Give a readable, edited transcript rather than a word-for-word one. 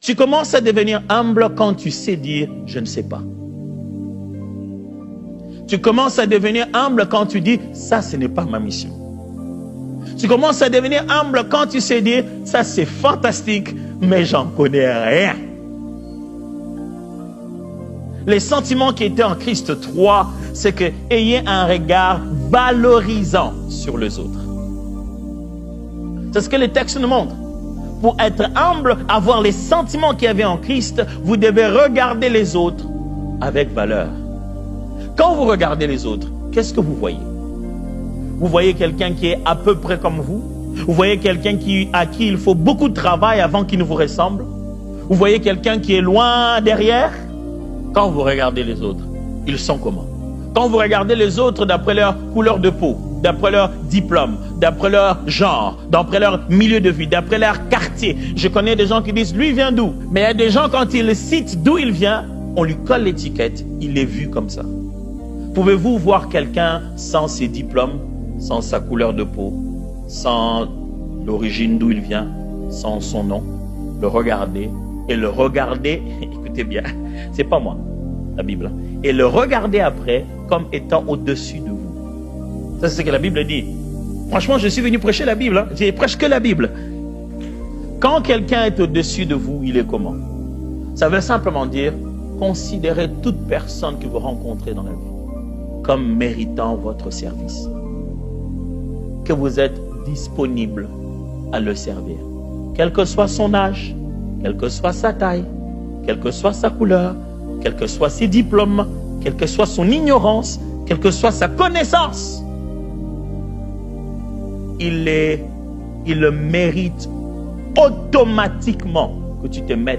Tu commences à devenir humble quand tu sais dire « je ne sais pas ». Tu commences à devenir humble quand tu dis « ça, ce n'est pas ma mission ». Tu commences à devenir humble quand tu sais dire « ça, c'est fantastique, mais j'en connais rien ». Les sentiments qui étaient en Christ 3, c'est que ayez un regard valorisant sur les autres. C'est ce que les textes nous montrent. Pour être humble, avoir les sentiments qu'il y avait en Christ, vous devez regarder les autres avec valeur. Quand vous regardez les autres, qu'est-ce que vous voyez? Vous voyez quelqu'un qui est à peu près comme vous? Vous voyez quelqu'un à qui il faut beaucoup de travail avant qu'il ne vous ressemble? Vous voyez quelqu'un qui est loin derrière? Quand vous regardez les autres, ils sont comment? Quand vous regardez les autres d'après leur couleur de peau, d'après leur diplôme, d'après leur genre, d'après leur milieu de vie, d'après leur quartier. Je connais des gens qui disent, lui vient d'où? Mais il y a des gens, quand ils citent d'où il vient, on lui colle l'étiquette, il est vu comme ça. Pouvez-vous voir quelqu'un sans ses diplômes, sans sa couleur de peau, sans l'origine d'où il vient, sans son nom, le regarder et le regarder, écoutez bien, c'est pas moi, la Bible, et le regarder après comme étant au-dessus de vous. Ça, c'est ce que la Bible dit. Franchement, je suis venu prêcher la Bible, j'ai prêché que la Bible. Quand quelqu'un est au-dessus de vous, il est comment? Ça veut simplement dire, considérez toute personne que vous rencontrez dans la vie comme méritant votre service. Que vous êtes disponible à le servir. Quel que soit son âge, quelle que soit sa taille, quelle que soit sa couleur, quels que soient ses diplômes, quelle que soit son ignorance, quelle que soit sa connaissance, il mérite automatiquement que tu te mettes